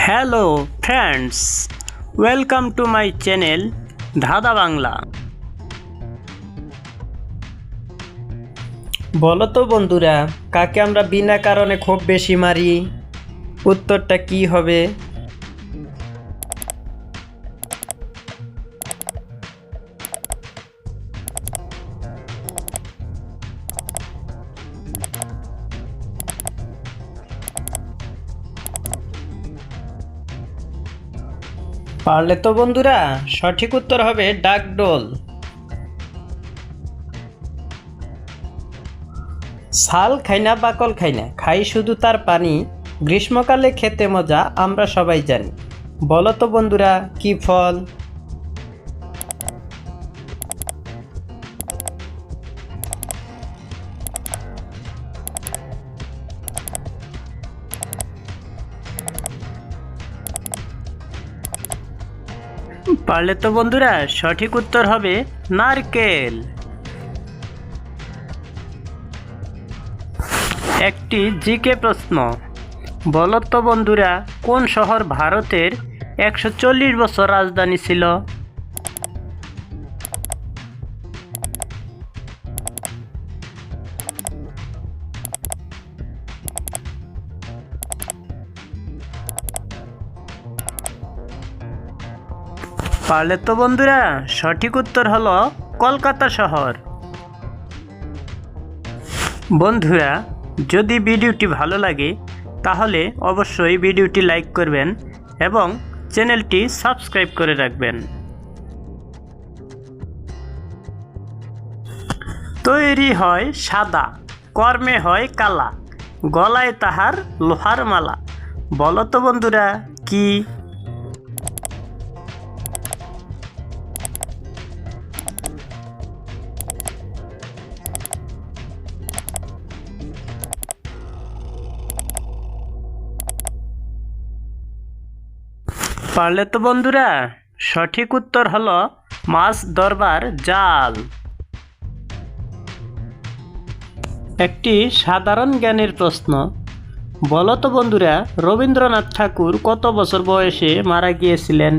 Hello friends, welcome to my channel ধাঁধা বাংলা। বলো তো বন্ধুরা, কাকে আমরা বিনা কারণে খুব বেশি মারি? উত্তরটা কি হবে? পারলে তো বন্ধুরা, সঠিক উত্তর হবে ডাকডোল। ছাল খাই না, বাকল খাই না, খাই শুধু তার পানি। গ্রীষ্মকালে খেতে মজা, আমরা সবাই জানি। বলো তো বন্ধুরা, কি ফল? পারলে তো বন্ধুরা, সঠিক উত্তর হবে নারকেল। একটি জিকে প্রশ্ন, বলো তো বন্ধুরা, কোন শহর ভারতের 140 বছর রাজধানী ছিল? পারলে তো বন্ধুরা, সঠিক উত্তর হলো কলকাতা শহর। বন্ধুরা, যদি ভিডিওটি ভালো লাগে তাহলে অবশ্যই ভিডিওটি লাইক করবেন এবং চ্যানেলটি সাবস্ক্রাইব করে রাখবেন। তৈরি হয় সাদা, কর্মে হয় কালা, গলায় তাহার লোহার মালা। বলো তো বন্ধুরা, কি? পারলে তো বন্ধুরা, সঠিক উত্তর হলো মাছ ধরবার জাল। একটি সাধারণ জ্ঞানের প্রশ্ন, বলো তো বন্ধুরা, রবীন্দ্রনাথ ঠাকুর কত বছর বয়সে মারা গিয়েছিলেন?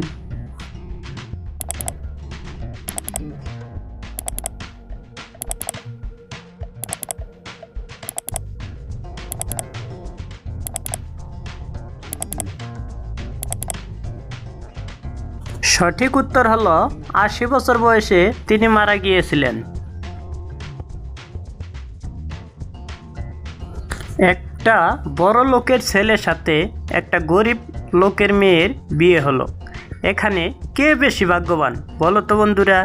সঠিক উত্তর হলো 80 বছর বয়সে তিনি মারা গিয়েছিলেন। একটা বড় লোকের ছেলের সাথে একটা গরিব লোকের মেয়ের বিয়ে হলো। এখানে কে বেশি ভাগ্যবান? বলো তো বন্ধুরা।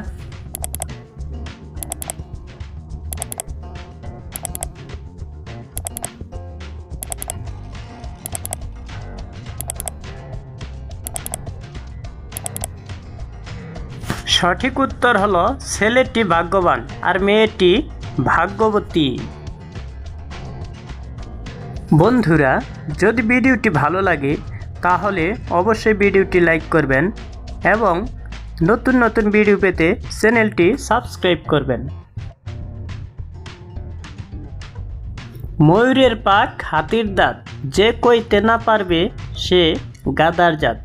সঠিক উত্তর হলো ছেলেটি ভাগ্যবান আর মেয়েটি ভাগ্যবতী। বন্ধুরা, যদি ভিডিওটি ভালো লাগে তাহলে অবশ্যই ভিডিওটি লাইক করবেন এবং নতুন নতুন ভিডিও পেতে চ্যানেলটি সাবস্ক্রাইব করবেন। ময়ূরের পাখ, হাতির দাঁত, যে কইতে না পারবে সে গাধার জাত।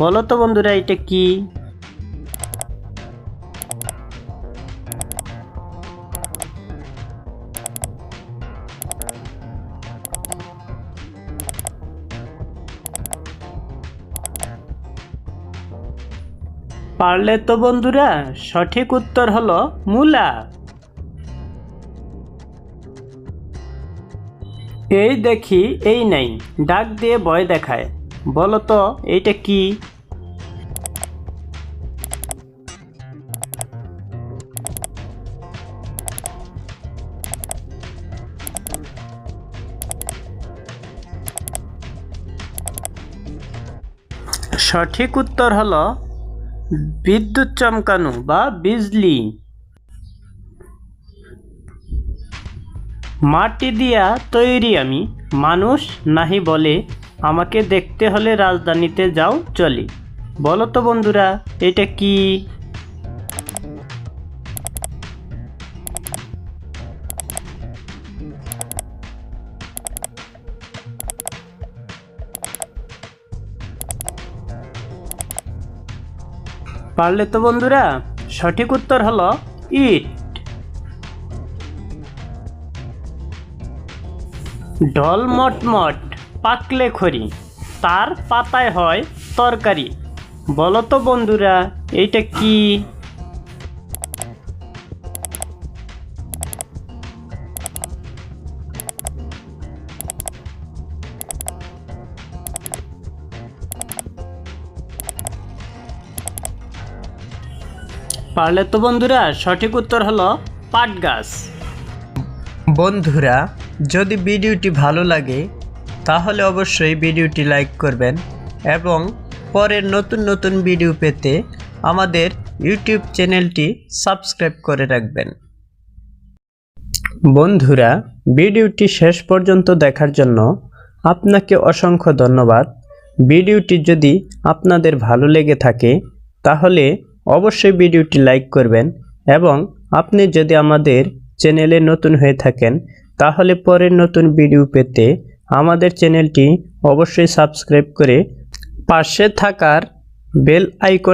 বলো তো বন্ধুরা, এটা কি? পারলে তো বন্ধুরা, সঠিক উত্তর হলো মূলা। এই দেখি এই নাই, ডাক দিয়ে ভয় দেখায়। বলো তো এইটা কি? সঠিক উত্তর হলো বিদ্যুৎ চমকানো বা বিজলি। মাটি দিয়া তৈরি আমি, মানুষ নাহি বলে, আমাকে দেখতে হলে রাজধানীতে যাও চলে। বলো তো বন্ধুরা, এটা কি? পারলে তো বন্ধুরা সঠিক উত্তর হলো ইট। ঢল মটমট পাকলে খড়ি, তার পাতায় হয় তরকারি। বলো তো বন্ধুরা এইটা কি? পারলে তো বন্ধুরা সঠিক উত্তর হলো পাট গাছ। বন্ধুরা যদি ভিডিওটি ভালো লাগে তাহলে অবশ্যই ভিডিওটি লাইক করবেন এবং পরের নতুন নতুন ভিডিও পেতে আমাদের ইউটিউব চ্যানেলটি সাবস্ক্রাইব করে রাখবেন। বন্ধুরা ভিডিওটি শেষ পর্যন্ত দেখার জন্য আপনাকে অসংখ্য ধন্যবাদ। ভিডিওটি যদি আপনাদের ভালো লেগে থাকে তাহলে অবশ্যই ভিডিওটি লাইক করবেন এবং আপনি যদি আমাদের চ্যানেলে নতুন হয়ে থাকেন তাহলে পরের নতুন ভিডিও পেতে আমাদের চ্যানেলটি অবশ্যই সাবস্ক্রাইব করে পাশে থাকার বেল আইকন